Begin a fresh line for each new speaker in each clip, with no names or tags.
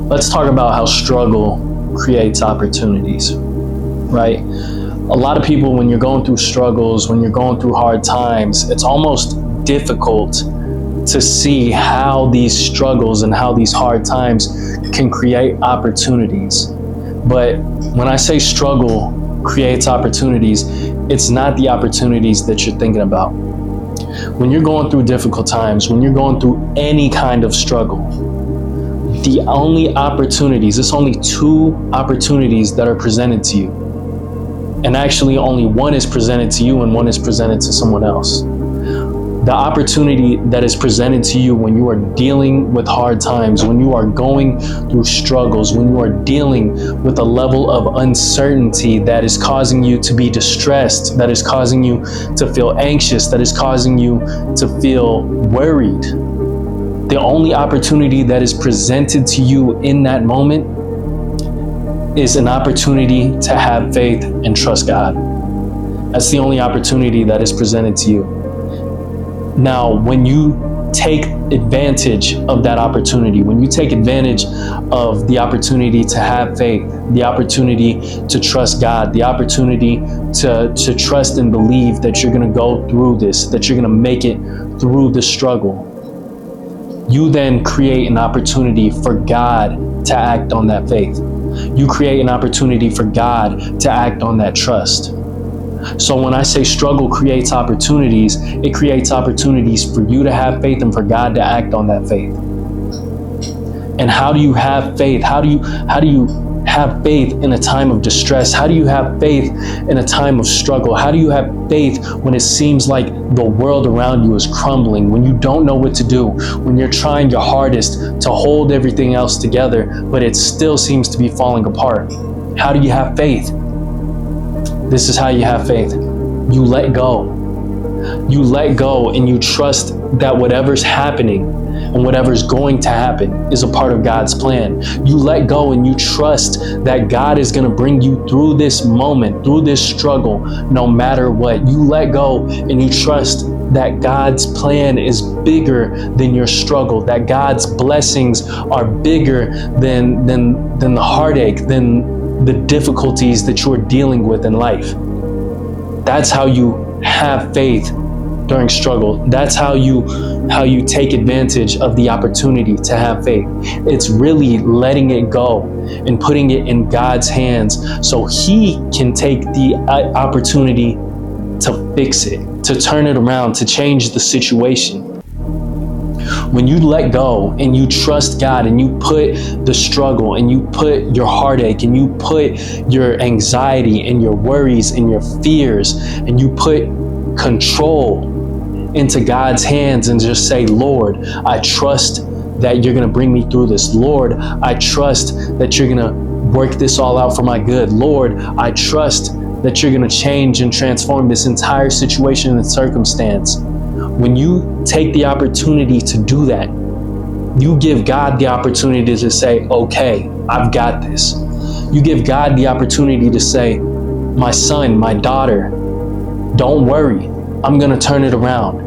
let's talk about how struggle creates opportunities, right? A lot of people, when you're going through struggles, when you're going through hard times, it's almost difficult to see how these struggles and how these hard times can create opportunities. But when I say struggle creates opportunities, it's not the opportunities that you're thinking about. When you're going through difficult times, when you're going through any kind of struggle, the only opportunities, it's only two opportunities that are presented to you. And actually only one is presented to you and one is presented to someone else. The opportunity that is presented to you when you are dealing with hard times, when you are going through struggles, when you are dealing with a level of uncertainty that is causing you to be distressed, that is causing you to feel anxious, that is causing you to feel worried. The only opportunity that is presented to you in that moment is an opportunity to have faith and trust God. That's the only opportunity that is presented to you. Now, when you take advantage of that opportunity, when you take advantage of the opportunity to have faith, the opportunity to trust God, the opportunity to trust and believe that you're going to go through this, that you're going to make it through the struggle, you then create an opportunity for God to act on that faith. You create an opportunity for God to act on that trust. So when I say struggle creates opportunities, it creates opportunities for you to have faith and for God to act on that faith. And how do you have faith? How do you have faith in a time of distress? How do you have faith in a time of struggle? How do you have faith when it seems like the world around you is crumbling, when you don't know what to do, when you're trying your hardest to hold everything else together, but it still seems to be falling apart? How do you have faith? This is how you have faith. You let go. You let go and you trust that whatever's happening and whatever's going to happen is a part of God's plan. You let go and you trust that God is going to bring you through this moment, through this struggle, no matter what. You let go and you trust that God's plan is bigger than your struggle, that God's blessings are bigger than the heartache, than the difficulties that you're dealing with in life. That's how you have faith during struggle. That's how you take advantage of the opportunity to have faith. It's really letting it go and putting it in God's hands so He can take the opportunity to fix it, to turn it around, to change the situation. When you let go and you trust God and you put the struggle and you put your heartache and you put your anxiety and your worries and your fears and you put control into God's hands and just say, Lord, I trust that you're going to bring me through this. Lord, I trust that you're going to work this all out for my good. Lord, I trust that you're going to change and transform this entire situation and circumstance. When you take the opportunity to do that, you give God the opportunity to say, okay, I've got this. You give God the opportunity to say, my son, my daughter, don't worry, I'm going to turn it around.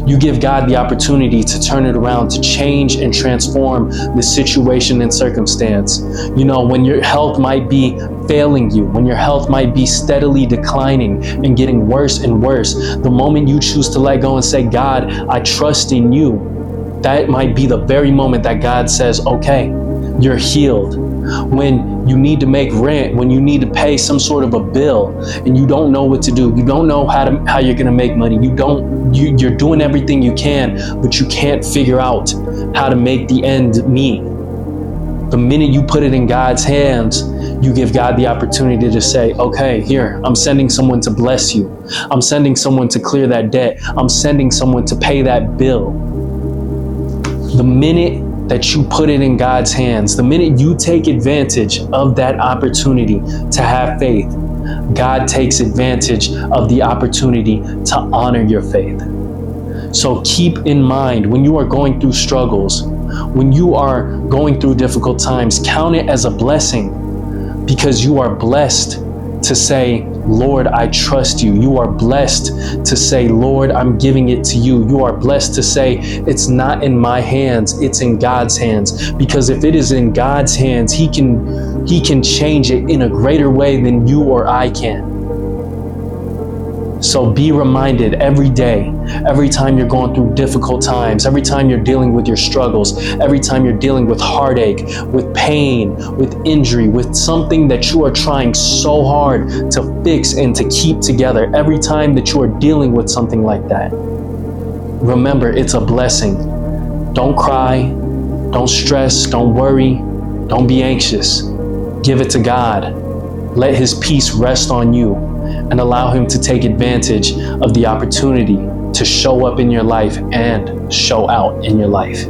You give God the opportunity to turn it around, to change and transform the situation and circumstance. You know, when your health might be failing you, when your health might be steadily declining and getting worse and worse, the moment you choose to let go and say, God, I trust in you, that might be the very moment that God says, okay, you're healed. When you need to make rent, when you need to pay some sort of a bill and you don't know what to do, you don't know how you're going to make money, you're doing everything you can, but you can't figure out how to make the end meet. The minute you put it in God's hands, you give God the opportunity to say, okay, here, I'm sending someone to bless you. I'm sending someone to clear that debt. I'm sending someone to pay that bill. The minute that you put it in God's hands, the minute you take advantage of that opportunity to have faith, God takes advantage of the opportunity to honor your faith. So keep in mind, when you are going through struggles, when you are going through difficult times, count it as a blessing, because you are blessed to say, Lord, I trust you. You are blessed to say, Lord, I'm giving it to you. You are blessed to say, it's not in my hands, it's in God's hands. Because if it is in God's hands, He can change it in a greater way than you or I can. So be reminded every day, every time you're going through difficult times, every time you're dealing with your struggles, every time you're dealing with heartache, with pain, with injury, with something that you are trying so hard to fix and to keep together, every time that you are dealing with something like that, remember, it's a blessing. Don't cry, don't stress, don't worry, don't be anxious. Give it to God. Let His peace rest on you, and allow Him to take advantage of the opportunity to show up in your life and show out in your life.